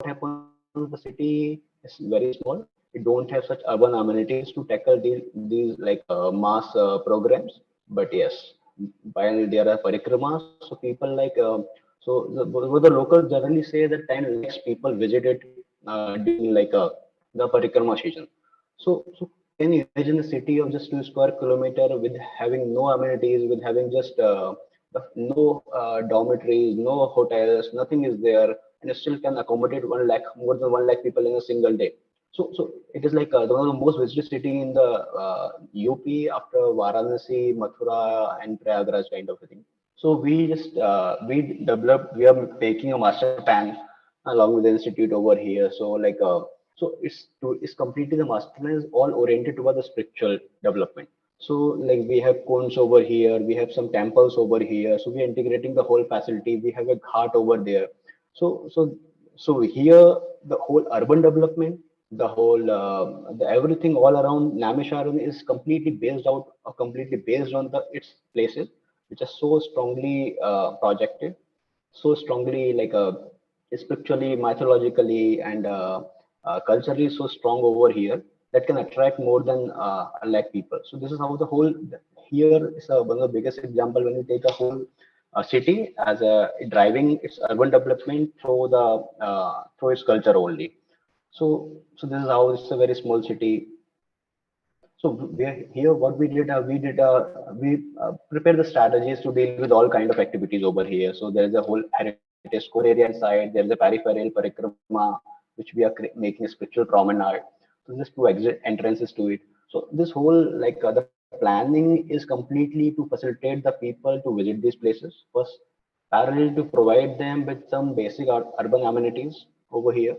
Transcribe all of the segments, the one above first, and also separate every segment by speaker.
Speaker 1: happens, the city is very small. It don't have such urban amenities to tackle these like mass programs. But yes, while there are parikramas, so people like what the locals generally say that 10 lakhs people visited during like the parikrama season. So can you imagine a city of just 2 square kilometer with having no amenities, with having just no dormitories, no hotels, nothing is there, and it still can accommodate 1 lakh, more than 1 lakh people in a single day. So it is like one of the most visited city in the UP after Varanasi, Mathura, and Prayagraj kind of a thing. So we are making a master plan along with the institute over here. So it's completely the master plan is all oriented toward the spiritual development. So like we have cones over here, we have some temples over here. So we are integrating the whole facility. We have a ghat over there. So so so here the whole urban development, the everything all around Namisharan is completely based on the its places, which are so strongly projected, so strongly like spiritually, mythologically, and culturally so strong over here that can attract more than a lakh people. So this is how the whole here is one of the biggest example when you take a whole city as a driving its urban development through its culture only. So this is how it's a very small city. So we are here. What we prepare the strategies to deal with all kind of activities over here. So there is a whole heritage core area inside. There is a peripheral parikrama, which we are making a spiritual promenade. So there's two exit entrances to it. So this whole like the planning is completely to facilitate the people to visit these places first, parallel to provide them with some basic urban amenities over here,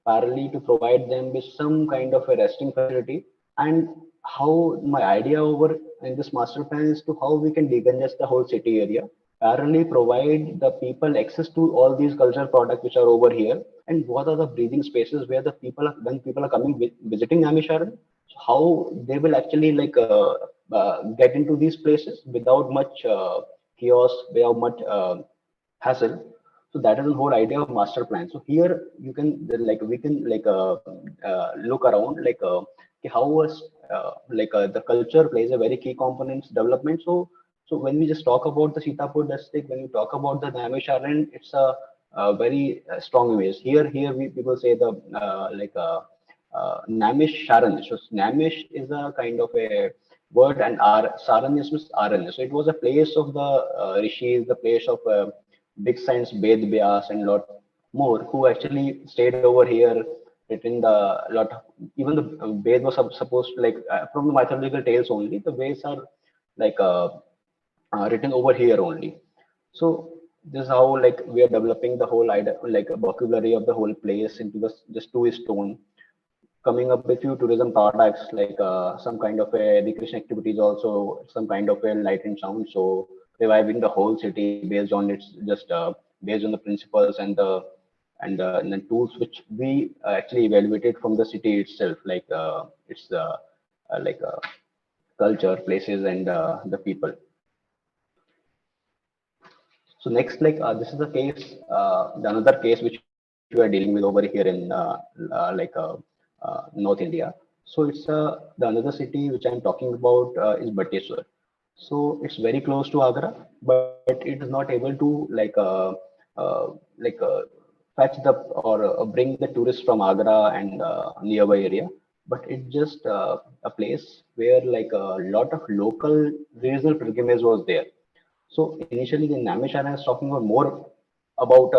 Speaker 1: parallel to provide them with some kind of a resting facility. And how my idea over in this master plan is to how we can decongest the whole city area, parallelly provide the people access to all these cultural products which are over here, and what are the breathing spaces where the people are when people are coming visiting Namisharan, so how they will actually like get into these places without much chaos, without much hassle. So that is the whole idea of master plan. So here you can like we can like look around like how was the culture plays a very key component in development. So when we just talk about the Sitapur district, when we talk about the Naimisharan, it's a very strong image. Here we people say the Namish Sharan. So Namish is a kind of a word, and Saranyas means Aranya. So it was a place of the rishis, the place of big saints, Ved Vyas, and lot more who actually stayed over here, written the lot of, even the Ved was supposed to like from the mythological tales only. The Veds are like written over here only. So this is how like we are developing the whole idea, like a vocabulary of the whole place into the just two stone, coming up with few tourism products like some kind of a recreation activities, also some kind of a light and sound. So reviving the whole city based on its just based on the principles and the tools which we actually evaluated from the city itself, like its like culture, places, and the people. So next, like this is the case, the another case which we are dealing with over here in North India. So it's the another city which I'm talking about is Bateshwar. So it's very close to Agra, but it is not able to uh, like uh, fetch the or bring the tourists from Agra and nearby area. But it's just a place where like a lot of local regional pilgrimage was there. So initially, the Namishan is talking about more about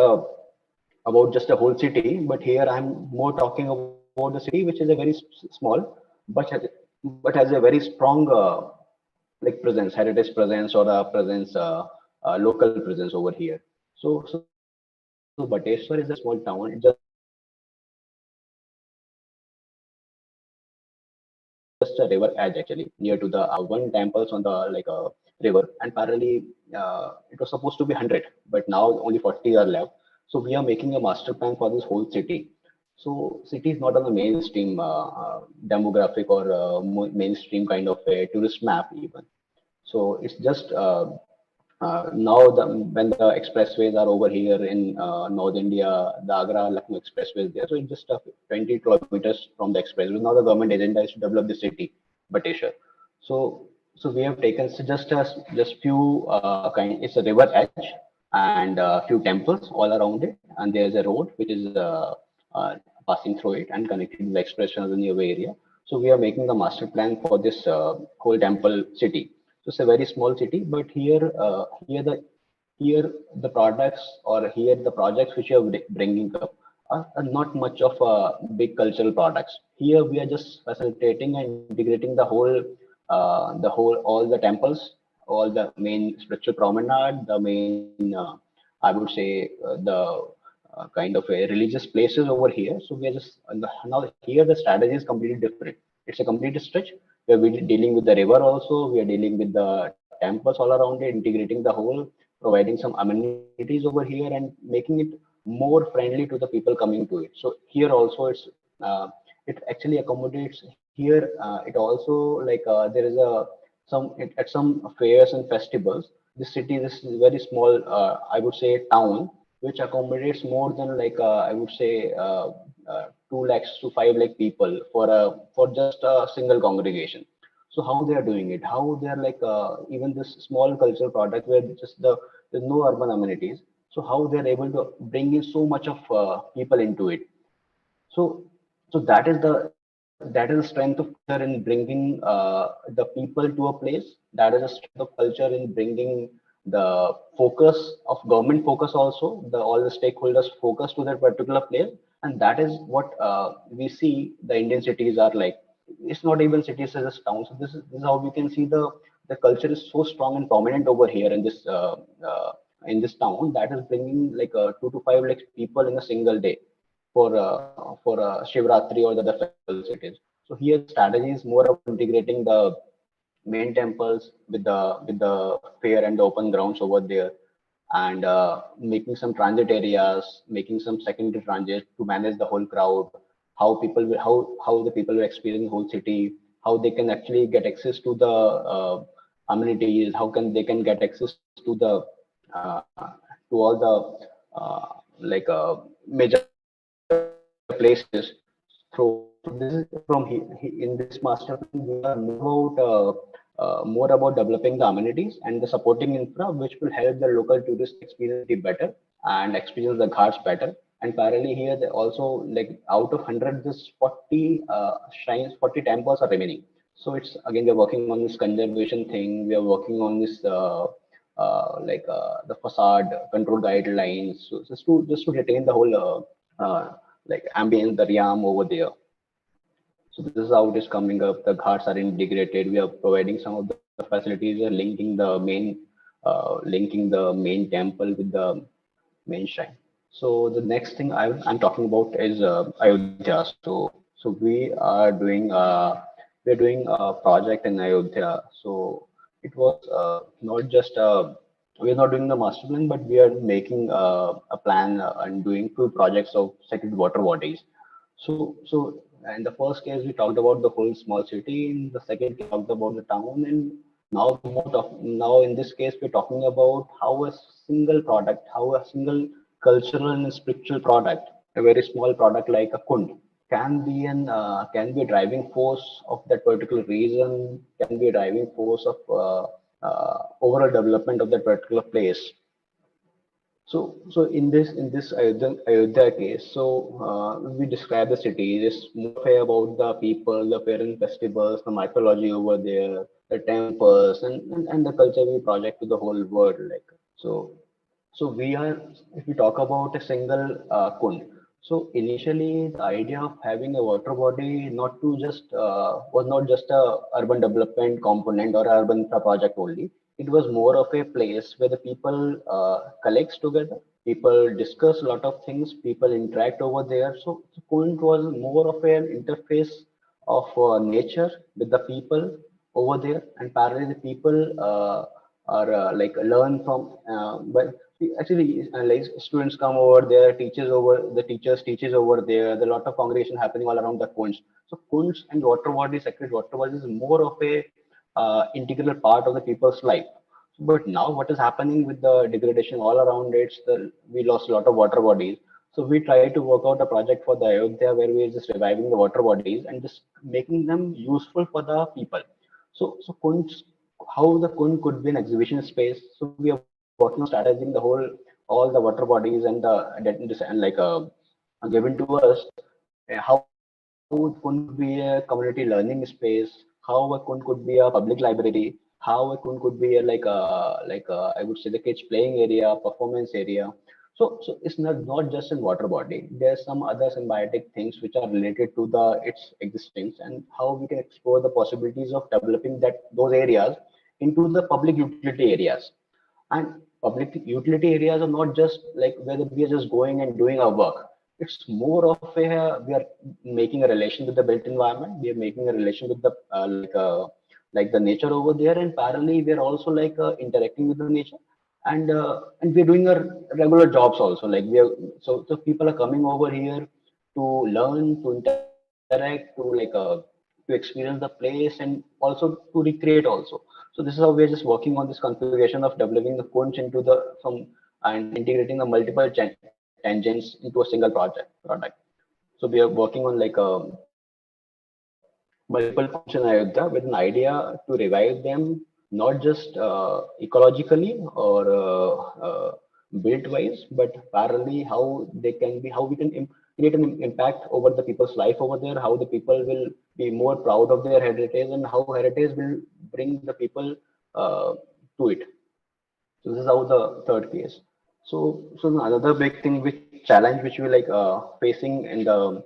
Speaker 1: just a whole city, but here I'm more talking about the city, which is a very small, but has a very strong like presence, heritage presence, or a presence, local presence over here. So Bateshwar is a small town. It's just a river edge actually, near to the one temples on the river, and parallelly it was supposed to be 100, but now only 40 are left. So we are making a master plan for this whole city. So city is not on the mainstream demographic or mainstream kind of a tourist map even. So it's just Now when the expressways are over here in North India, the Agra Lucknow expressway is there, so it's just 20 kilometers from the expressway. Now the government agenda is to develop the city, Bateshwar. So we have taken just few kind. It's a river edge and few temples all around it, and there's a road which is passing through it and connecting the express to the nearby area. So we are making the master plan for this whole temple city. So it's a very small city, but here the products or here the projects which you are bringing up are not much of big cultural products. Here we are just facilitating and integrating the whole all the temples, all the main spiritual promenade, the main I would say the kind of a religious places over here. So we are just now here the strategy is completely different. It's a complete stretch. We are dealing with the river also. We are dealing with the temples all around it, integrating the whole, providing some amenities over here, and making it more friendly to the people coming to it. So here also uh, it actually accommodates here. It also like there is a at some fairs and festivals. This is very small. I would say town which accommodates more than like I would say 2 lakhs to 5 lakh people for just a single congregation. So how they are doing it? How they are like even this small cultural product where just there's no urban amenities. So how they are able to bring in so much of people into it. So that is the strength of culture in bringing the people to a place. That is the strength of culture in bringing the focus of government focus also, the all the stakeholders focus to that particular place, and that is what we see the Indian cities are like. It's not even cities as a town. So this is how we can see the culture is so strong and prominent over here in this town that is bringing like 2 to 5 lakhs people in a single day for Shivratri or the other festivals it is. So here the strategy is more about integrating the main temples with the fair and the open grounds over there, and making some transit areas, making some secondary transit to manage the whole crowd. How the people will experience the whole city, how they can actually get access to the amenities, how can they can get access uh, to all the like major places through. So this is from in this master plan we are more about developing the amenities and the supporting infra which will help the local tourist experience city better and experience the ghats better. And parallelly here they also like out of 100 this 40 shrines, 40 temples are remaining. So it's again we're working on this conservation thing, we are working on this the facade control guidelines, so just to retain the whole like ambience, the Riam over there. So this is how it is coming up. The ghats are integrated. We are providing some of the facilities, linking the main temple with the main shrine. So the next thing I'm talking about is Ayodhya. So we are doing a project in Ayodhya. So it was not just we're not doing the master plan, but we are making a plan and doing two projects of sacred water bodies. So in the first case we talked about the whole small city. In the second case, we talked about the town, and now in this case we're talking about how a single product, how a single cultural and spiritual product, a very small product like a kund, can be a driving force of that particular region, can be a driving force of overall development of that particular place. So in this Ayodhya case, so we describe the city. It's more about the people, the parent festivals, the mythology over there, the temples, and the culture we project to the whole world. Like so, so we are if we talk about a single kund. So initially, the idea of having a water body not to just was not just a urban development component or urban infra project only. It was more of a place where the people collects together, people discuss a lot of things, people interact over there. So Kund was more of an interface of nature with the people over there, and parallelly the people are like learn from. But actually, like students come over there, the teachers teaches over there. There are a lot of congregation happening all around the Kunds. So Kunds and water bodies, sacred water bodies, is more of a integral part of the people's life. But now what is happening with the degradation all around it, we lost a lot of water bodies. So we try to work out a project for the Ayodhya where we are just reviving the water bodies and just making them useful for the people. So Kund's, how the Kund could be an exhibition space. So we are working on strategizing the whole, all the water bodies and and like given to us, how Kund could be a community learning space, how a Kund could be a public library, how a Kund could be a, I would say the kids playing area, performance area. So it's not just in water body. There's some other symbiotic things which are related to the its existence and how we can explore the possibilities of developing those areas into the public utility areas. And public utility areas are not just like where we are just going and doing our work. It's more of a we are making a relation with the built environment. We are making a relation with the like the nature over there, and parallelly we are also interacting with the nature, and we're doing our regular jobs also. Like we are so people are coming over here to learn, to interact, to experience the place and also to recreate also. So this is how we're just working on this configuration of developing the cones into the from and integrating the multiple tangents into a single product. So we are working on multiple points in Ayodhya with an idea to revive them, not just ecologically or built wise, but parallelly how they can be, how we can create an impact over the people's life over there, how the people will be more proud of their heritage, and how heritage will bring the people to it. So this is how the third case. So another big thing, which challenge which we facing in the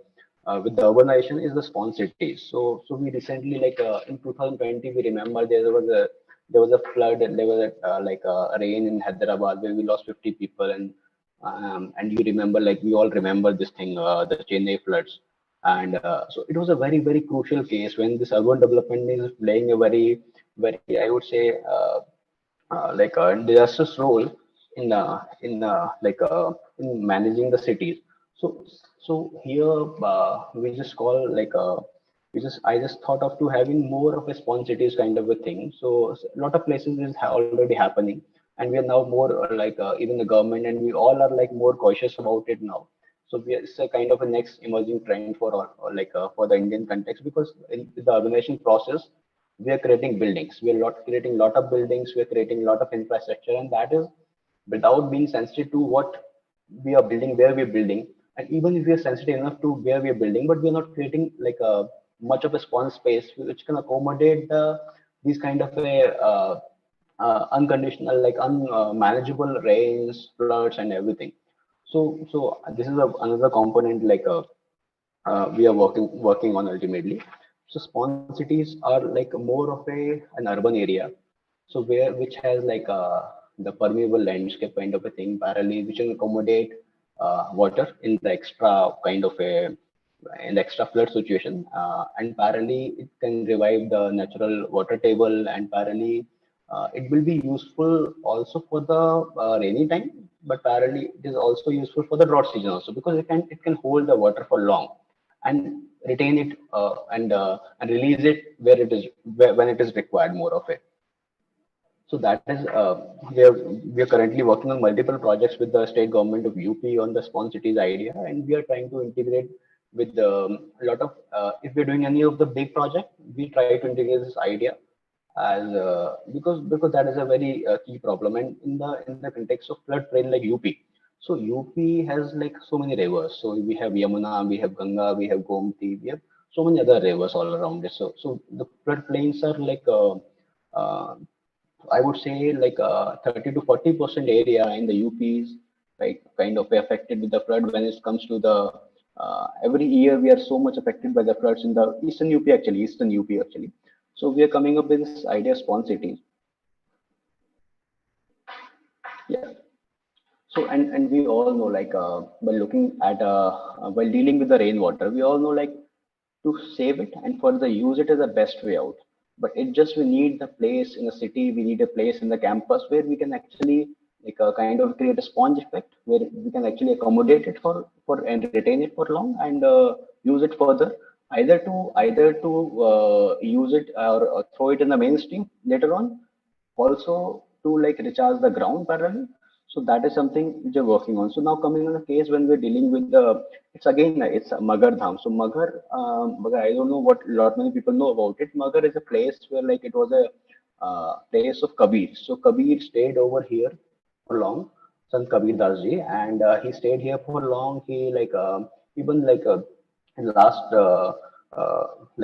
Speaker 1: with the urbanization is the spawn cities. So we recently in 2020 we remember there was a flood and there was a rain in Hyderabad where we lost 50 people, and you remember, like we all remember this thing, the Chennai floods. And so it was a very crucial case when this urban development is playing a very, I would say, like a disastrous role in managing the cities. So here we just call we just I just thought of to having more of a spawn cities kind of a thing. So a lot of places is already happening, and we are now more even the government and we all are like more cautious about it now. So it's a kind of a next emerging trend for for the Indian context, because in the urbanization process we are creating buildings. We are not creating a lot of buildings. We are creating a lot of infrastructure, and that is without being sensitive to what we are building, where we are building, and even if we are sensitive enough to where we are building, but we are not creating like a much of a spawn space which can accommodate these kind of a unconditional, like unmanageable rains, floods, and everything. So this is another component we are working on ultimately. So spawn cities are like more of an urban area, so where which has the permeable landscape kind of a thing, parallelly which can accommodate water in the extra kind of a in the extra flood situation, and parallelly it can revive the natural water table, and parallelly it will be useful also for the rainy time, but parallelly it is also useful for the drought season also, because it can hold the water for long and retain it and release it when it is required more of it. So that is we are currently working on multiple projects with the state government of UP on the spawn cities idea, and we are trying to integrate with a lot of if we're doing any of the big project, we try to integrate this idea as because that is a very key problem, and in the context of floodplain like UP. So UP has like so many rivers. So we have Yamuna, we have Ganga, we have Gomti, we have so many other rivers all around it. So the floodplains are uh, I would say 30 to 40% area in the UP is like kind of affected with the flood when it comes to the every year we are so much affected by the floods in the eastern UP actually. So we are coming up with this idea of spawn cities. Yeah. So and we all know by looking at while dealing with the rainwater, we all know like to save it and further use it as the best way out. But it just we need the place in the city, we need a place in the campus where we can actually kind of create a sponge effect where we can actually accommodate it for and retain it for long and use it further, either to use it or throw it in the mainstream later on, also to like recharge the ground parallel. So that is something which we're working on. So now coming on the case when we're dealing with the, it's again it's a Magar Dham. So Magar, I don't know what lot many people know about it. Magar is a place where like it was a place of Kabir. So Kabir stayed over here for long, Sant Kabir Das ji, and he stayed here for long. He like even like in last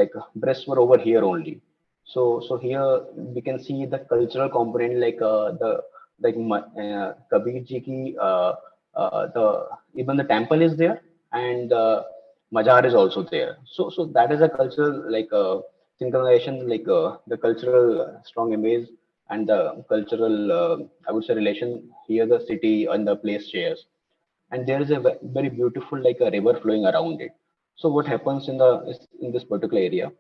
Speaker 1: like breasts were over here only. So here we can see the cultural component like the like Kabir ji ki the even the temple is there, and Majar is also there. So that is a cultural like synchronization, like the cultural strong image and the cultural I would say relation here the city and the place shares. And there is a very beautiful like a river flowing around it. So what happens in the in this particular area,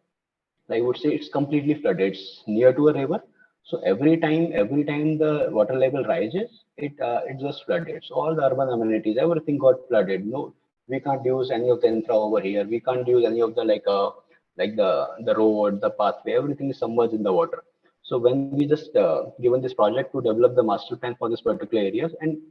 Speaker 1: I would say it's completely flooded. It's near to a river. So every time the water level rises, it just flooded. So all the urban amenities, everything got flooded. No, we can't use any of the infra over here. We can't use any of the like the road, the pathway. Everything is submerged in the water. So when we just given this project to develop the master plan for this particular areas, and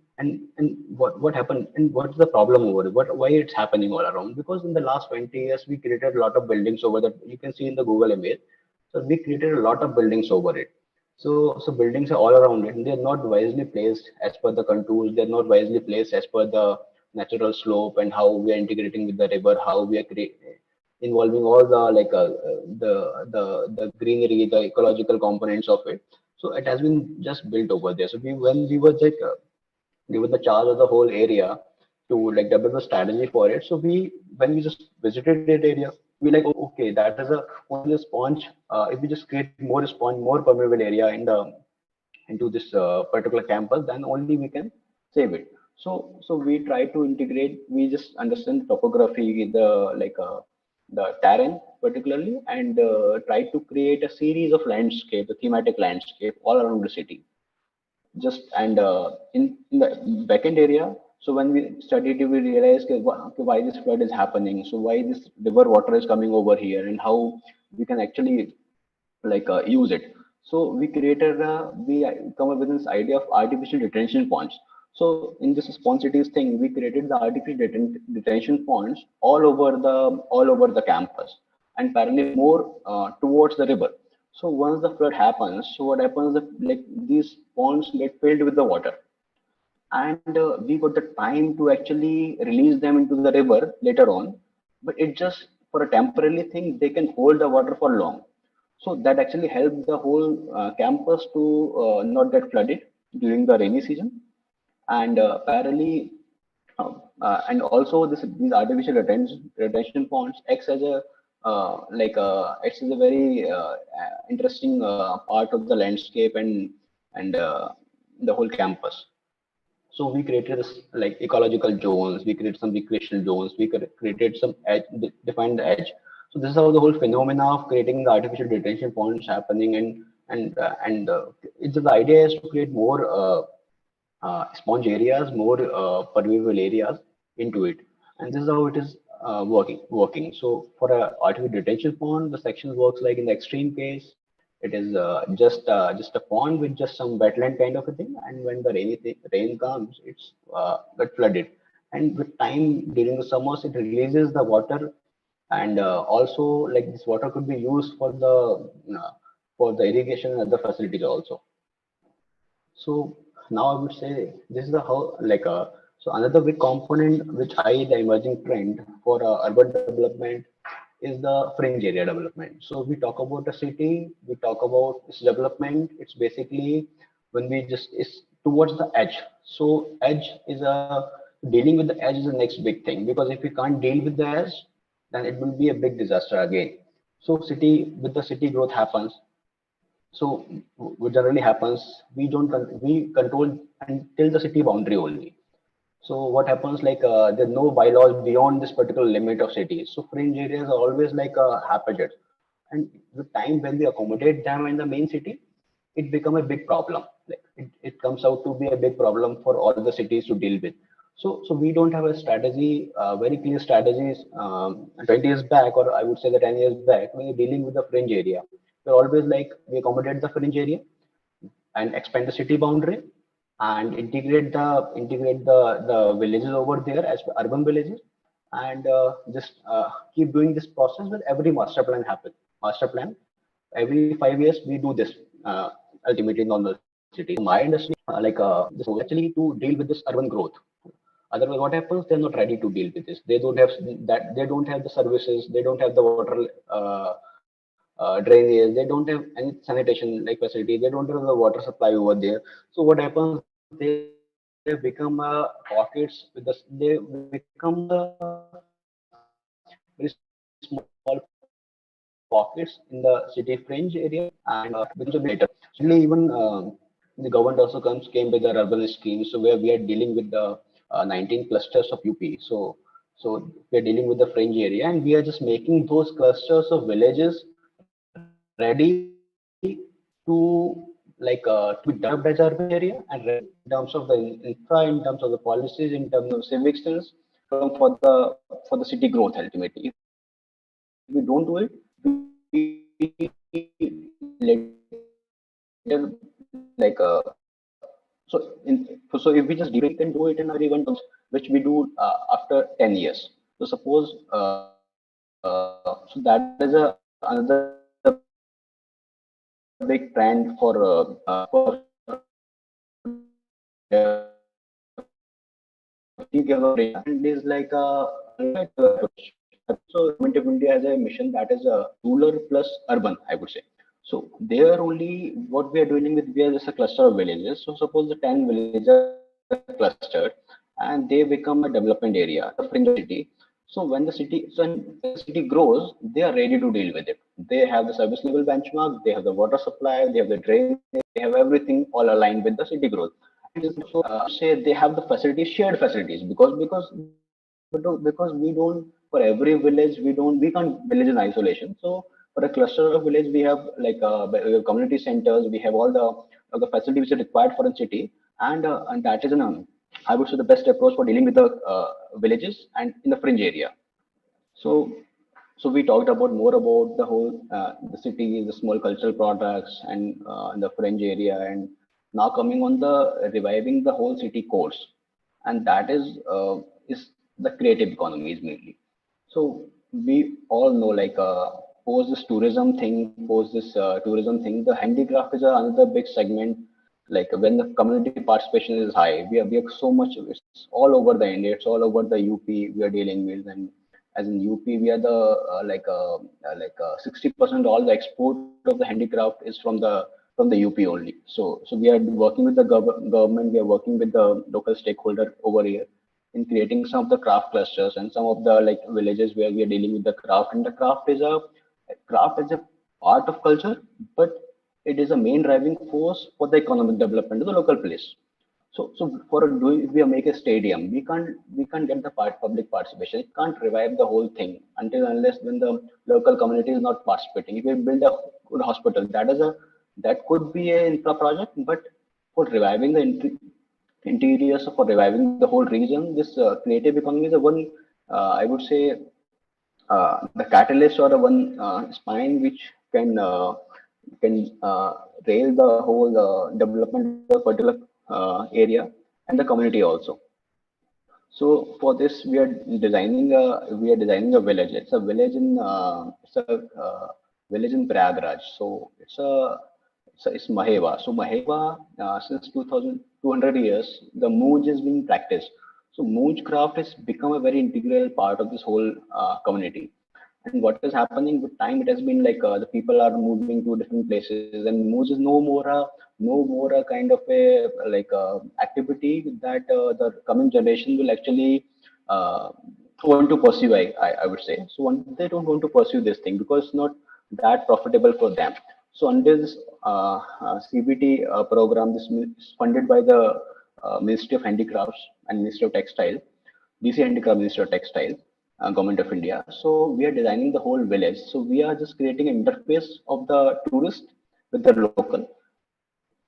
Speaker 1: what happened and what's the problem over it? What why it's happening all around? Because in the last 20 years we created a lot of buildings over that you can see in the Google image. So we created a lot of buildings over it. So buildings are all around it, and they're not wisely placed as per the contours. They're not wisely placed as per the natural slope and how we are integrating with the river, how we are involving all the like the greenery, the ecological components of it. So it has been just built over there. So we when we were like given the charge of the whole area to like develop a strategy for it. So we when we just visited that area, we like okay that is a only a sponge. If we just create more sponge, more permeable area in the into this particular campus, then only we can save it. So we try to integrate. We just understand topography, the like the terrain particularly, and try to create a series of landscape, the thematic landscape all around the city. Just and in the backend area. So when we studied it, we realized okay, okay, why this flood is happening. So why this river water is coming over here, and how we can actually like use it. So we created we come up with this idea of artificial detention ponds. So in this sponsities thing, we created the artificial detention ponds all over the campus, and apparently more towards the river. So once the flood happens, so what happens is like these ponds get filled with the water, and we got the time to actually release them into the river later on. But it just for a temporary thing, they can hold the water for long. So that actually helped the whole campus to not get flooded during the rainy season. And parallelly, and also these artificial retention ponds acts as a acts as a very interesting part of the landscape and the whole campus. So we created this like ecological zones, we created some recreational zones, we created some edge, defined the edge. So this is how the whole phenomena of creating the artificial detention ponds happening, and it's the idea is to create more sponge areas, more permeable areas into it, and this is how it is working. So for a artificial detention pond, the section works like in the extreme case, it is just a pond with just some wetland kind of a thing, and when the rain comes, it's get flooded. And with time during the summers, it releases the water, and also like this water could be used for the irrigation and other facilities also. So now I would say this is the how like so another big component which I the emerging trend for urban development is the fringe area development. So we talk about the city, we talk about its development. It's basically when we just is towards the edge. So edge is a dealing with the edge is the next big thing, because if we can't deal with the edge, then it will be a big disaster again. So city with the city growth happens, so what generally happens, we control until the city boundary only. So what happens like there's no bylaws beyond this particular limit of cities. So fringe areas are always like haphazard, and with time when we accommodate them in the main city, it become a big problem. Like it comes out to be a big problem for all the cities to deal with. So we don't have a strategy, very clear strategies. 20 years back, or I would say that 10 years back, when you're dealing with the fringe area, we're always like we accommodate the fringe area, and expand the city boundary and integrate the villages over there as urban villages, and just keep doing this process with every master plan happen. Master plan every 5 years we do this ultimately in normal cities. So my industry this actually to deal with this urban growth. Otherwise, what happens? They're not ready to deal with this. They don't have that. They don't have the services. They don't have the water drainage. They don't have any sanitation like facility. They don't have the water supply over there. So what happens? They become pockets with the. They become very small pockets in the city fringe area, and becomes a bit later. Suddenly, even the government also came with the urban scheme, so where we are dealing with the 19 clusters of UP. So we are dealing with the fringe area, and we are just making those clusters of villages ready to to be developed as urban area and ready in terms of the infra, in terms of the policies, in terms of civic skills for the city growth ultimately. If we don't do it, we later so if we just develop, we can do it in a very one terms, which we do after 10 years. So suppose so that is a another big trend for and is like a so government of India has a mission that is a rural plus urban, I would say. So there only what we are doing with, we are just a cluster of villages. So suppose the 10 villages are clustered and they become a development area, the fringe of the city. So when the city grows, they are ready to deal with it. They have the service level benchmark, they have the water supply, they have the drainage, they have everything all aligned with the city growth. And also, say they have the facilities, shared facilities, because we don't, for every village we can't village in isolation. So for a cluster of village we have we have community centers, we have all the facilities which are required for a city, and that is I would say the best approach for dealing with the villages and in the fringe area. So so we talked about more about the whole the city, the small cultural products, and the fringe area, and now coming on the reviving the whole city course, and that is the creative economies mainly. So we all know post this tourism thing, the handicraft is another big segment. Like when the community participation is high, we are so much. It's all over the India. It's all over the UP. We are dealing with, and as in UP, we are the 60% all the export of the handicraft is from the UP only. So we are working with the government. We are working with the local stakeholder over here in creating some of the craft clusters and some of the like villages where we are dealing with the craft. And the craft is a part of culture, but it is a main driving force for the economic development of the local place. So for doing, if we make a stadium, we can't get the public participation. It can't revive the whole thing until unless when the local community is not participating. If we build a good hospital, that could be an infra project, but for reviving the interiors, for reviving the whole region, this creative economy is a one, I would say, the catalyst or a one spine which can rail the whole development of a particular area and the community also. So for this, we are designing a village. It's a village in village in Prayagraj. So it's Maheva. So Maheva, since 2200 years, the Mooj is being practiced. So Mooj craft has become a very integral part of this whole community. And what is happening with time, it has been the people are moving to different places, and Mooj is no more a kind of a activity that the coming generation will actually uh, want to pursue. I would say so. They don't want to pursue this thing because it's not that profitable for them. So under this CBT program, this is funded by the Ministry of Handicrafts and Ministry of Textile, DC Handicraft Ministry of Textile, Government of India. So we are designing the whole village. So we are just creating an interface of the tourist with the local.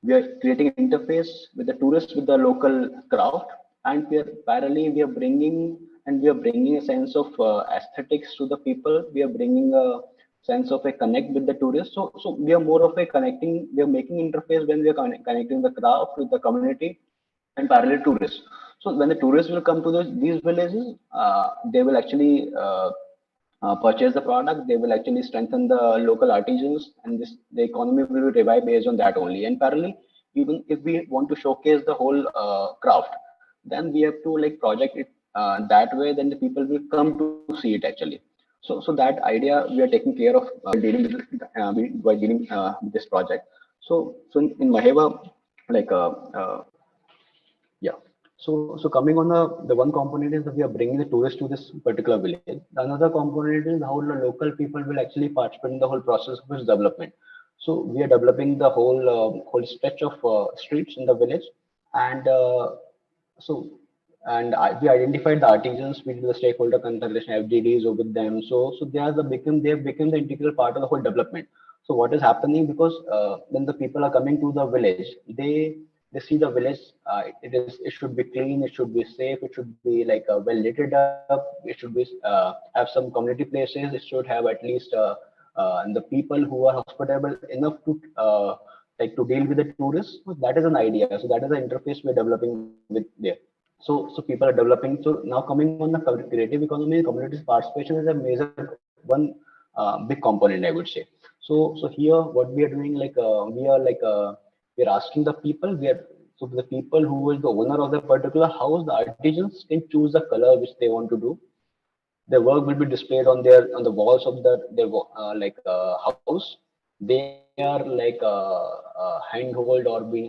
Speaker 1: We are creating an interface with the tourist with the local craft, and we are parallelly we are bringing a sense of aesthetics to the people. We are bringing a sense of a connect with the tourists. So we are more of a connecting. We are making interface when we are connecting the craft with the community and parallel tourists. So when the tourists will come to these villages, they will actually purchase the product. They will actually strengthen the local artisans, and this the economy will revive based on that only. And parallel, even if we want to showcase the whole craft, then we have to like project it that way. Then the people will come to see it actually. So that idea we are taking care of dealing with by dealing with this project. So in Maheva, like yeah. So coming on the one component is that we are bringing the tourists to this particular village. The another component is how the local people will actually participate in the whole process of its development. So we are developing the whole stretch of streets in the village, and so we identified the artisans with the stakeholder consultation FDDs with them. So they have become the integral part of the whole development. So what is happening, because when the people are coming to the village, they see the village. It should be clean. It should be safe. It should be like well lit up. It should be have some community places. It should have at least the people who are hospitable enough to like to deal with the tourists. So that is an idea. So that is the interface we're developing with there. So people are developing. So now coming on the creative economy, community's participation is a major one big component, I would say. So here what we are doing, like we are asking the people. So the people who is the owner of the particular house, the artisans can choose the color which they want to do. Their work will be displayed on the walls of their house. They are like handhold or being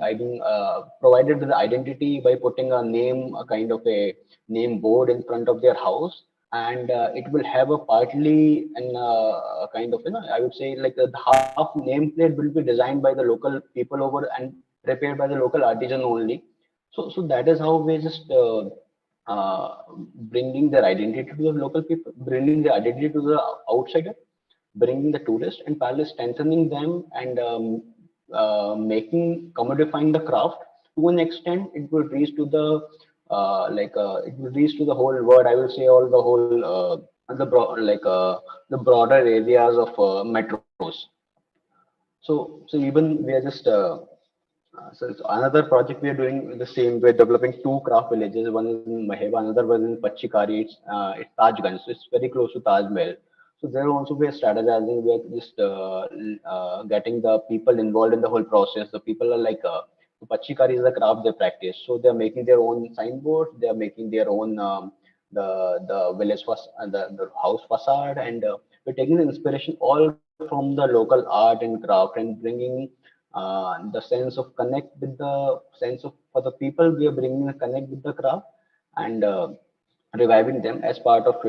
Speaker 1: provided with the identity by putting a name, a kind of a name board in front of their house. And it will have a partly and a kind of, I would say, like the half nameplate will be designed by the local people over and prepared by the local artisan only. So that is how we just bringing their identity to the local people, bringing the identity to the outsider, bringing the tourist, and parallel strengthening them, and making commodifying the craft to an extent. It will reach to the it will reach to the whole world. I will say all the whole the broader areas of metros. So even we are just so another project we are doing the same. We're developing two craft villages. One is in Maheba, another one in Pachikari. It's Tajganj, so it's very close to Taj Mahal. So there also we are strategizing. We are just getting the people involved in the whole process. The people are like Pachikari is the craft they practice. So they are making their own signboards. They are making their own the village the house facade, and we're taking the inspiration all from the local art and craft and bringing the sense of connect with the sense of for the people. We are bringing a connect with the craft, and reviving them as part of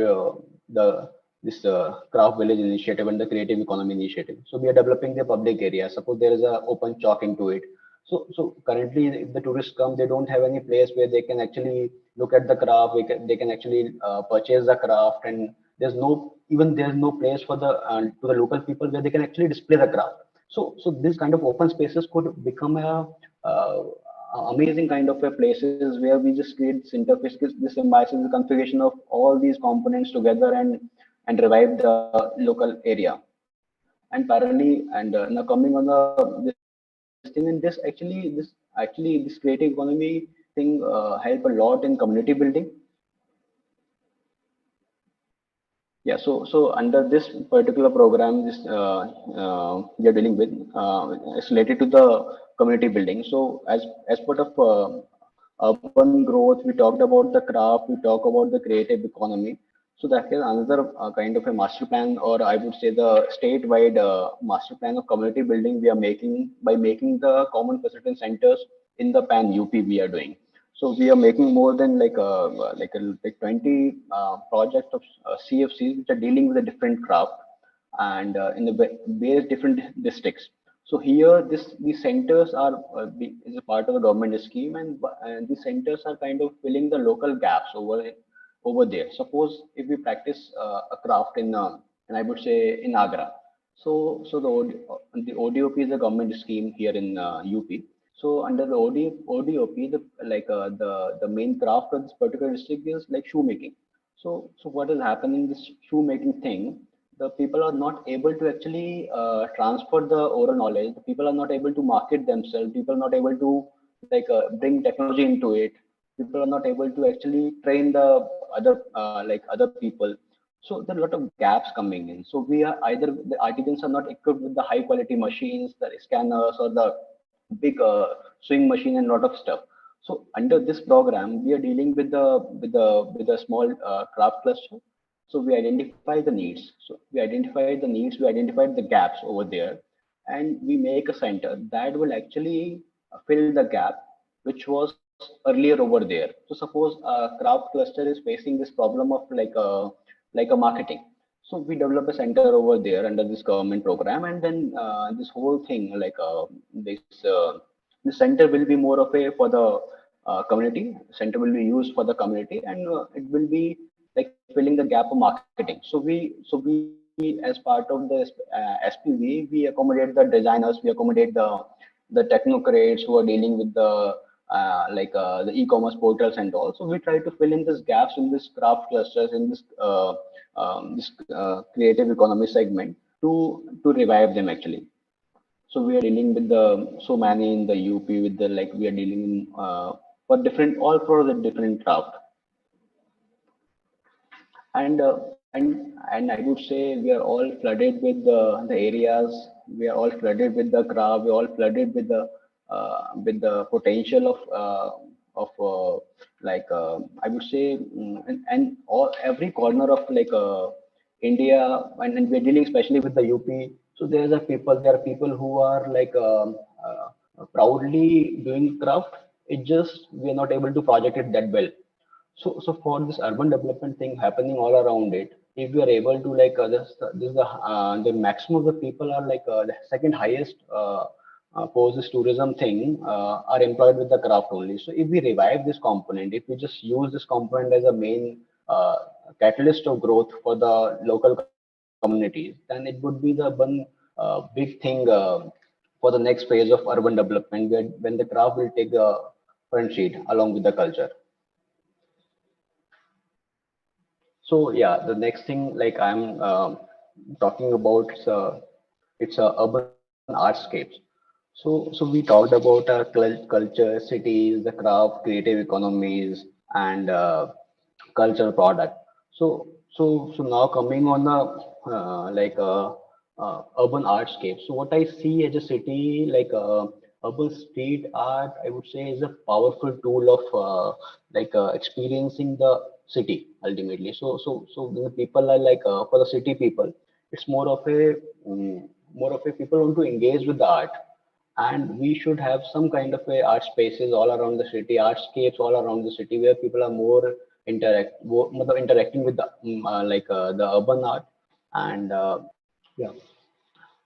Speaker 1: the this craft village initiative and the creative economy initiative. So we are developing the public area. Suppose there is a open chalk into it. So currently, if the tourists come, they don't have any place where they can actually look at the craft. They can actually purchase the craft, and there's no place for the to the local people where they can actually display the craft. So this kind of open spaces could become uh, amazing kind of a places where we just create this interface, this symbiosis, the configuration of all these components together, and revive the local area. And parallelly, and now coming on the this thing, and this creative economy thing help a lot in community building. Yeah, so under this particular program, this we are dealing with is related to the community building. So as part of urban growth, we talked about the craft, we talk about the creative economy. So that is another kind of a master plan, or I would say the statewide master plan of community building we are making by making the common facility centers in the pan UP we are doing. So we are making more than like 20 projects of CFCs which are dealing with a different craft, and in the various different districts. So here, these centers are is a part of the government scheme, and these centers are kind of filling the local gaps over there. Suppose if we practice a craft and I would say in Agra. So the ODOP is a government scheme here in UP. So under the ODOP, the main craft of this particular district is like shoemaking. So what is happening? This shoemaking thing, the people are not able to actually transfer the oral knowledge. The people are not able to market themselves. People are not able to bring technology into it. People are not able to actually train the other people. So there are a lot of gaps coming in. So we are either the artisans are not equipped with the high quality machines, the scanners, or the big sewing machine and lot of stuff. So under this program, we are dealing with the small craft cluster. So we identify the needs. So we identify the needs, we identified the gaps over there, and we make a center that will actually fill the gap which was earlier over there. So suppose a craft cluster is facing this problem of like a marketing. So we develop a center over there under this government program, and then this whole thing this center will be more of a for the community. Center will be used for the community, and it will be like filling the gap of marketing. So we as part of the SPV, we accommodate the designers, we accommodate the technocrats who are dealing with the e-commerce portals and all. So we try to fill in these gaps in this craft clusters in this creative economy segment to revive them actually. So we are dealing with the so many in the UP with the like we are dealing for different all for the different craft. And I would say we are all flooded with the areas. We are all flooded with the craft. We are all flooded with the potential of I would say and all every corner of India, and we're dealing especially with the UP. So there are people who are proudly doing craft. It just we are not able to project it that well. So for this urban development thing happening all around it, if we are able to this the maximum of the people are the second highest post this tourism thing are employed with the craft only. So if we revive this component, if we just use this component as a main catalyst of growth for the local communities, then it would be the one big thing for the next phase of urban development, where when the craft will take the front seat along with the culture. So yeah, the next thing like I'm talking about it's urban artscapes. So we talked about our culture, cities, the craft, creative economies, and cultural product. So now coming on the urban artscape. So what I see as a city urban street art, I would say is a powerful tool of experiencing the city ultimately. So when the people are for the city people, it's more of a people want to engage with the art, and we should have some kind of a art spaces all around the city, artscapes all around the city where people are more interacting with the urban art. And yeah,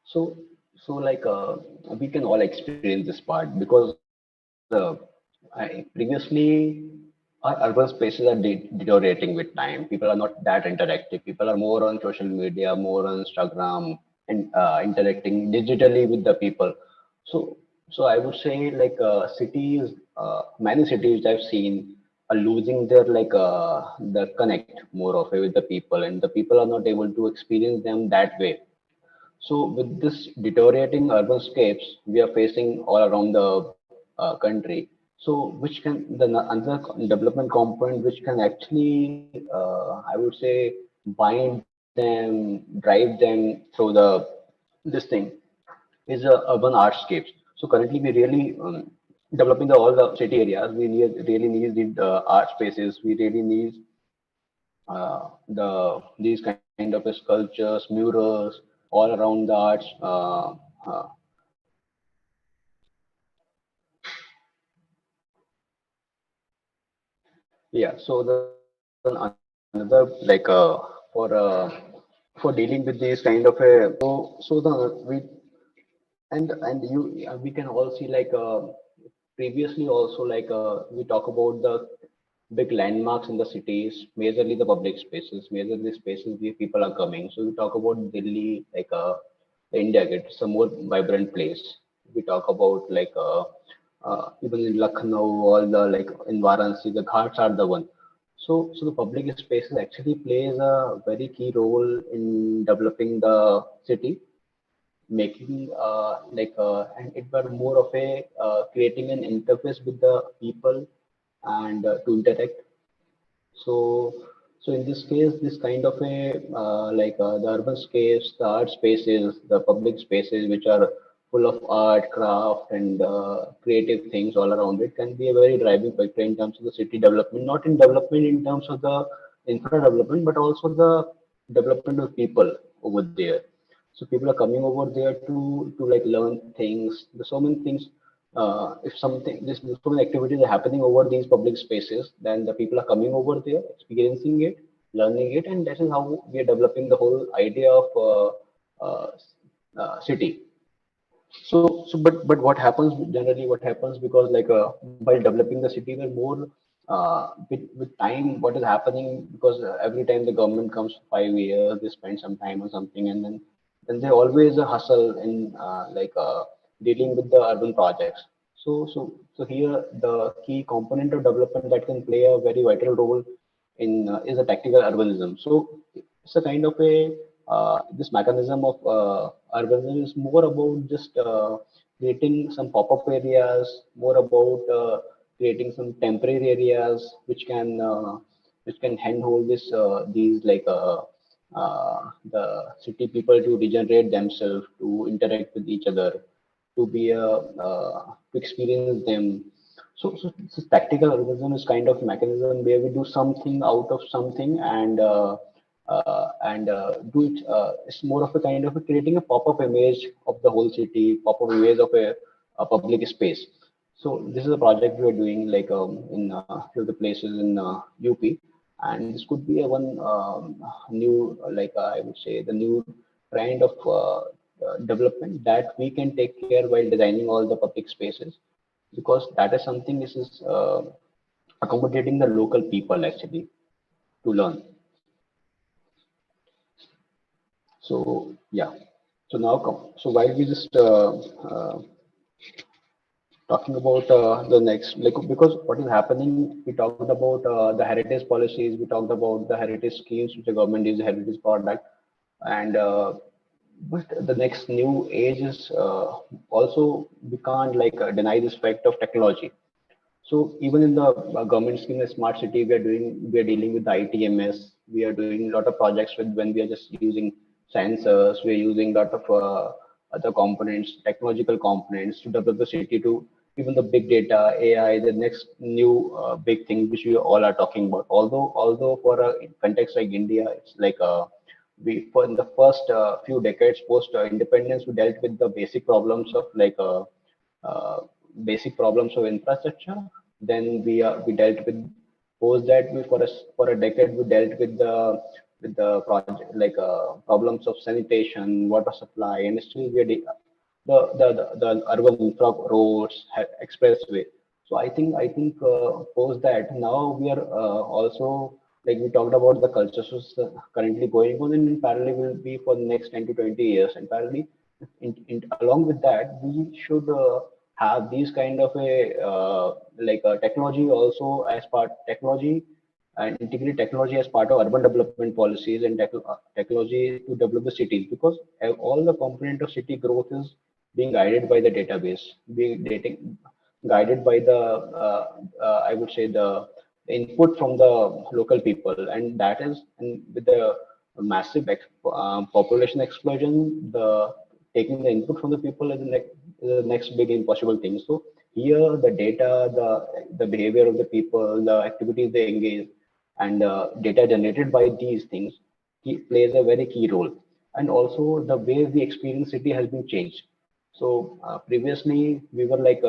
Speaker 1: so we can all experience this part because previously our urban spaces are deteriorating with time. People are not that interactive. People are more on social media, more on Instagram, and interacting digitally with the people. So, so I would say cities, many cities I've seen are losing their the connect more of it with the people, and the people are not able to experience them that way. So with this deteriorating urbanscapes we are facing all around the country, so which can another development component which can actually I would say bind them, drive them through the this thing is urban artscapes. So currently we really developing all the city areas. We really need the art spaces. We really need these kind of sculptures, murals all around the arts. Uh, yeah. So then another for dealing with these kind of a so the we and we can all see previously also we talk about the big landmarks in the cities, majorly the public spaces, majorly spaces where people are coming. So we talk about Delhi, the India Gate, it's a more vibrant place. We talk about even in Lucknow, all the in Varanasi, the ghats are the one. So the public spaces actually plays a very key role in developing the city, making and it were more of a creating an interface with the people and to interact. So, so in this case, this kind of a the urban space, the art spaces, the public spaces, which are full of art, craft, and creative things all around it, can be a very driving factor in terms of the city development. Not in development in terms of the infra development, but also the development of people over there. So people are coming over there to like learn things. There's so many things. If something, this so many activities are happening over these public spaces, then the people are coming over there, experiencing it, learning it, and that is how we are developing the whole idea of city. But what happens generally? What happens because while developing the city, we're more with time. What is happening because every time the government comes for 5 years, they spend some time on something, and then they always hustle in dealing with the urban projects. So here the key component of development that can play a very vital role in is a tactical urbanism. So it's a kind of a this mechanism of urbanism is more about just creating some pop-up areas, more about creating some temporary areas which can handhold this these the city people to regenerate themselves, to interact with each other, to be to experience them. So tactical urbanism is kind of mechanism where we do something out of something do it. It's more of a kind of creating a pop-up image of the whole city, pop-up image of a public space. So this is a project we are doing in few of the places in UP, and this could be a one new I would say the new trend of development that we can take care while designing all the public spaces, because that is something this is accommodating the local people actually to learn. So yeah. So now come. So while we just talking about the next, like because what is happening, we talked about the heritage policies, we talked about the heritage schemes which the government is heritage product, and but the next new age is also we can't deny this fact of technology. So even in the government scheme, the smart city, we are dealing with the ITMS. We are doing a lot of projects with when we are just using sensors. We are using a lot of other components, technological components to develop the city to even the big data, AI, the next new big thing which we all are talking about. Although for a context like India, it's we for in the first few decades post independence, we dealt with the basic problems of uh, basic problems of infrastructure. Then we dealt with post that we for a decade we dealt with the project problems of sanitation, water supply, and still we are the urban infra roads, expressway. So I think post that now we are also like we talked about the culture so currently going on, and in parallel will be for the next 10 to 20 years, and parallelly along with that we should have these kind of a technology also as part technology and integrate technology as part of urban development policies and technology to develop the cities, because all the component of city growth is being guided by the database, being guided by the I would say the input from the local people, and that is and with the massive population explosion, the taking the input from the people is the next big impossible thing. So here the data, the behavior of the people, the activities they engage, and data generated by these things plays a very key role. And also the way we experience city has been changed. So previously we were if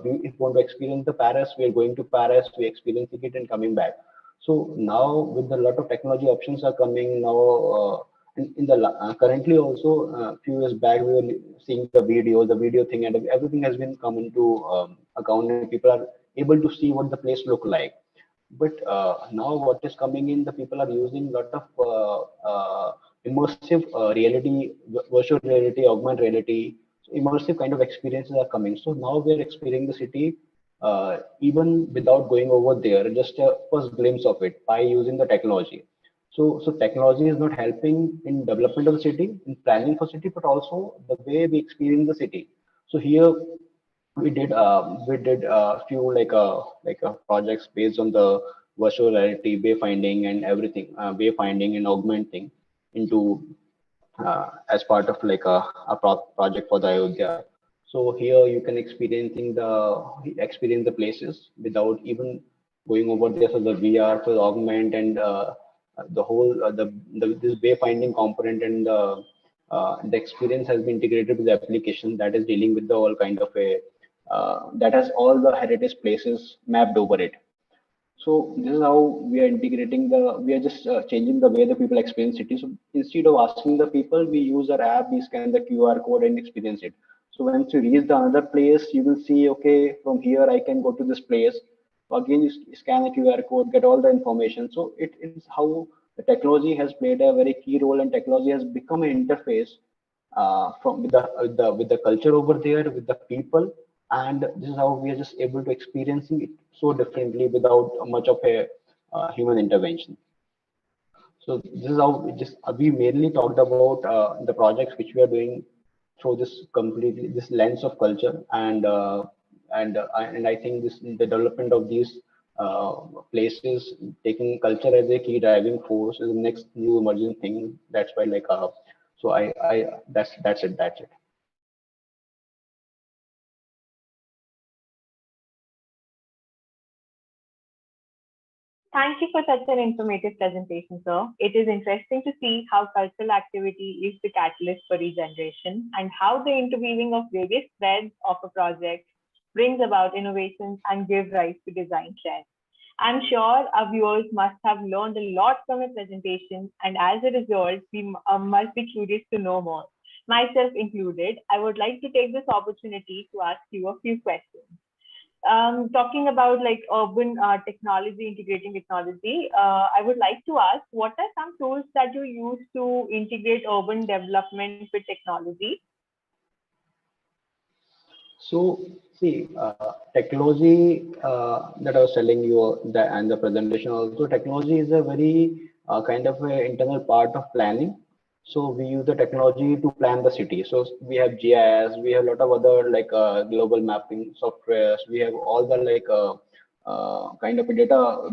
Speaker 1: we want to experience the Paris, we are going to Paris, we experiencing it and coming back. So now with a lot of technology options are coming now. In the currently also few years back we were seeing the video thing, and everything has been come into account, and people are able to see what the place look like. But now what is coming in, the people are using a lot of immersive reality, virtual reality, augmented reality, so immersive kind of experiences are coming. So now we are experiencing the city even without going over there, just a first glimpse of it by using the technology. So technology is not helping in development of the city, in planning for city, but also the way we experience the city. So here we did a few projects based on the virtual reality, wayfinding and everything, wayfinding and augmenting into as part of a project for the Ayodhya. So here you can experience the places without even going over there. So the VR, so the augment and the whole the this wayfinding component and the experience has been integrated with the application that is dealing with the all kind of a that has all the heritage places mapped over it. So this is how we are integrating we are just changing the way the people experience city. So instead of asking the people, we use our app, we scan the QR code and experience it. So once you reach the another place, you will see, okay, from here I can go to this place. Again, you scan the QR code, get all the information. So it is how the technology has played a very key role, and technology has become an interface from with the culture over there, with the people, and this is how we are just able to experiencing it so differently without much of a human intervention. So this is how we mainly talked about the projects which we are doing through this lens of culture, and I think this the development of these uh, places, taking culture as a key driving force, is the next new emerging thing. That's why so I that's it.
Speaker 2: Thank you for such an informative presentation, sir. It is interesting to see how cultural activity is the catalyst for regeneration and how the interweaving of various threads of a project brings about innovations and gives rise to design trends. I'm sure our viewers must have learned a lot from your presentation, and as a result, we must be curious to know more. Myself included, I would like to take this opportunity to ask you a few questions. Talking about like urban technology, integrating technology, I would like to ask, what are some tools that you use to integrate urban development with technology?
Speaker 1: So, see, technology that I was telling you that and the presentation also, technology is a very kind of a internal part of planning. So we use the technology to plan the city. So we have GIS, we have a lot of other global mapping softwares. We have all the kind of a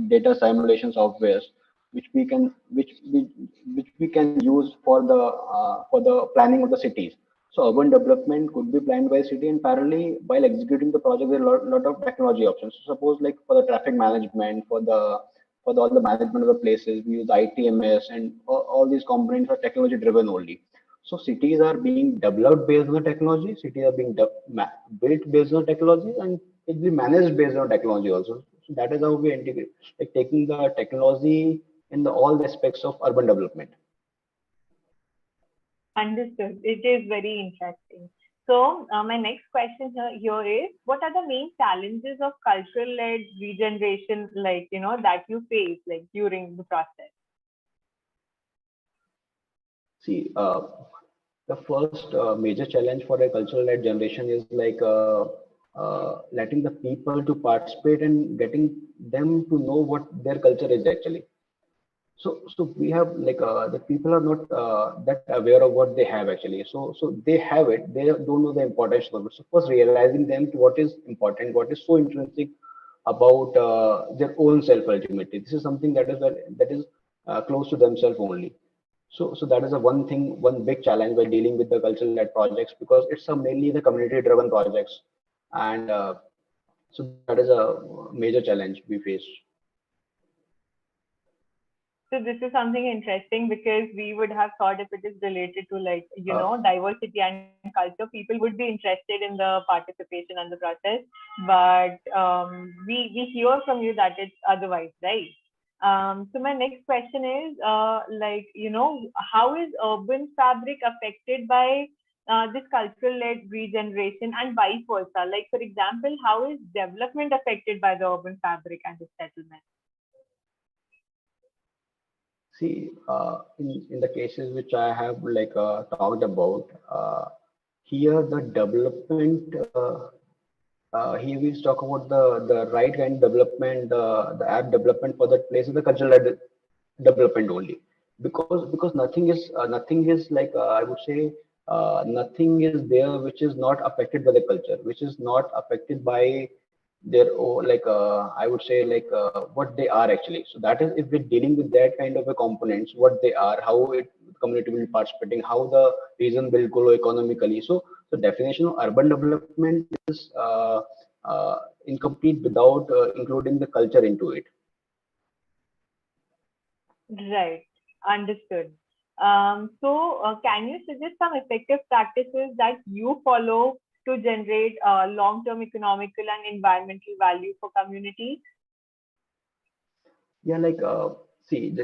Speaker 1: data simulation softwares which we can use for the planning of the cities. So urban development could be planned by city, and parallelly while executing the project, there are lot of technology options. So suppose like for the traffic management, all the management of the places, we use ITMS, and all these components are technology driven only. So cities are being developed based on the technology. Cities are being built based on technology, and it will be managed based on technology also. So that is how we integrate, like taking the technology in all the aspects of urban development.
Speaker 2: Understood. It is very interesting. So, my next question here is, what are the main challenges of cultural-led regeneration, like, that you face, like, during the process?
Speaker 1: See, the first major challenge for a cultural-led generation is letting the people to participate and getting them to know what their culture is actually. So we have the people are not that aware of what they have actually. So they have it, they don't know the importance of it. So first realizing them to what is important, what is so intrinsic about their own self ultimately. This is something that is close to themselves only. So that is a one thing, one big challenge by dealing with the cultural led projects, because it's a mainly the community driven projects, and so that is a major challenge we face.
Speaker 2: So this is something interesting because we would have thought if it is related to like,
Speaker 1: Uh,
Speaker 2: diversity and culture, people would be interested in the participation and the process. But we hear from you that it's otherwise, right? So my next question is, how is urban fabric affected by this cultural-led regeneration and vice versa? Like, for example, how is development affected by the urban fabric and its settlement?
Speaker 1: See, in the cases which I have talked about, here the development here we talk about the right kind of development, the app development for that place is the cultural development only, because nothing is like I would say nothing is there which is not affected by the culture, which is not affected by their own, like I would say like what they are actually. So that is, if we're dealing with that kind of a components, what they are, how it community will be participating, how the region will grow economically. So the definition of urban development is incomplete without including the culture into it.
Speaker 2: Right. Understood. Can you suggest some effective practices that you follow to generate long-term economical and environmental value for communities?
Speaker 1: Yeah, like see,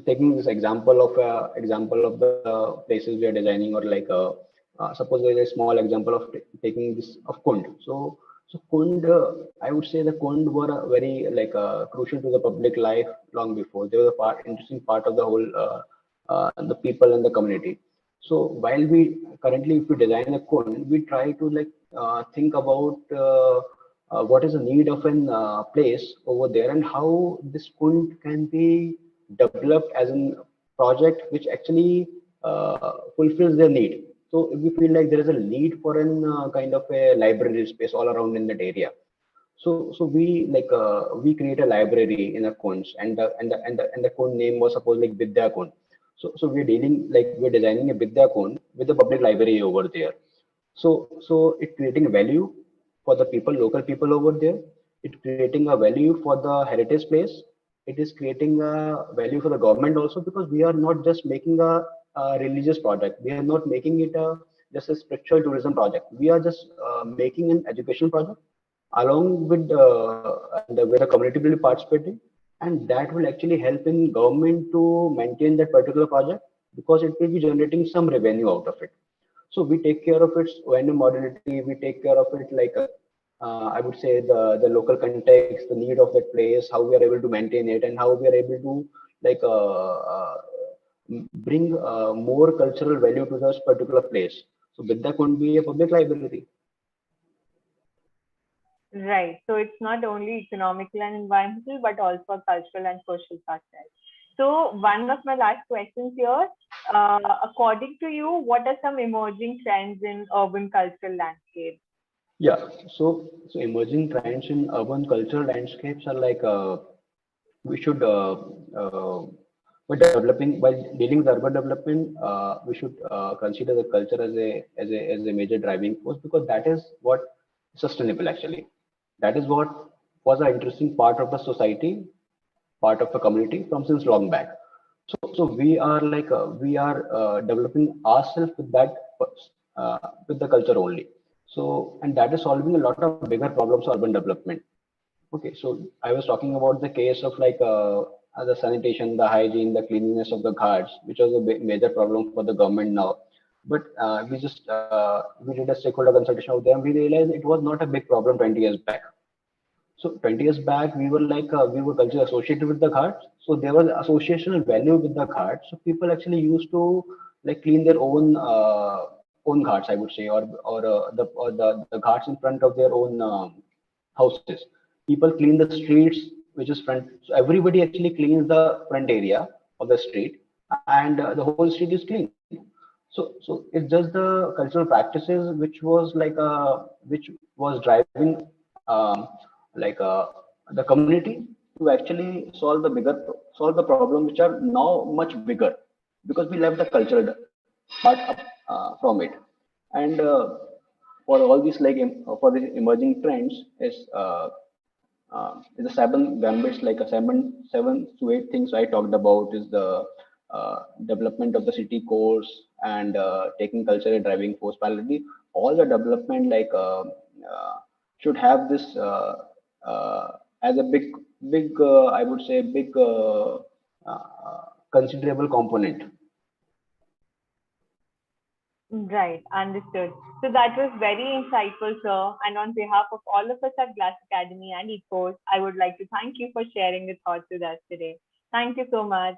Speaker 1: taking this example of the places we are designing, or like suppose there is a small example of taking this of Kund. So Kund, I would say the Kund were very like crucial to the public life long before. They were a interesting part of the whole the people and the community. So while we currently, if we design a Kund, we try to like think about what is the need of an place over there, and how this Kund can be developed as a project which actually fulfills their need. So if we feel like there is a need for an kind of a library space all around in that area, so we like we create a library in a Kunds, and the Kund name was supposed like Vidya Kund. So we're dealing like we're designing a Vidya Kund with a public library over there. So it creating value for the people, local people over there. It creating a value for the heritage place. It is creating a value for the government also, because we are not just making a religious project. We are not making it a just a spiritual tourism project. We are just making an education project along with and where the community will be participating, and that will actually help in government to maintain that particular project, because it will be generating some revenue out of it. So we take care of its O&M modality. We take care of it like I would say the local context, the need of that place, how we are able to maintain it, and how we are able to like bring more cultural value to this particular place. So Vidya could be a public library.
Speaker 2: Right. So it's not only economical and environmental, but also cultural and social success. So one of my last questions here, according to you, what are some emerging trends in urban cultural landscape?
Speaker 1: Yeah. So emerging trends in urban cultural landscapes are like we should while dealing with urban development, we should consider the culture as a major driving force, because that is what sustainable actually. That is what was an interesting part of the society, part of the community from since long back. So we are like we are developing ourselves with that with the culture only. So, and that is solving a lot of bigger problems of urban development. Okay, so I was talking about the case of like the sanitation, the hygiene, the cleanliness of the ghats, which was a major problem for the government now. But we did a stakeholder consultation with them. We realized it was not a big problem 20 years back. So 20 years back, we were like we were culturally associated with the ghats. So there was associational value with the ghats. So people actually used to like clean their own ghats, I would say, or the ghats in front of their own houses. People clean the streets, which is front. So everybody actually cleans the front area of the street, and the whole street is clean. So it's just the cultural practices which was like which was driving um, like the community to actually solve the problem, which are now much bigger, because we left the cultural part up, from it. And for all these like for these emerging trends is the seven gambits, like a seven to eight things I talked about, is the development of the city cores, and taking culture a driving force parallelly. All the development like should have this as a big I would say big considerable component.
Speaker 2: Right, understood. So that was very insightful, sir. And on behalf of all of us at Glass Academy and ECOS, I would like to thank you for sharing your thoughts with us today. Thank you so much.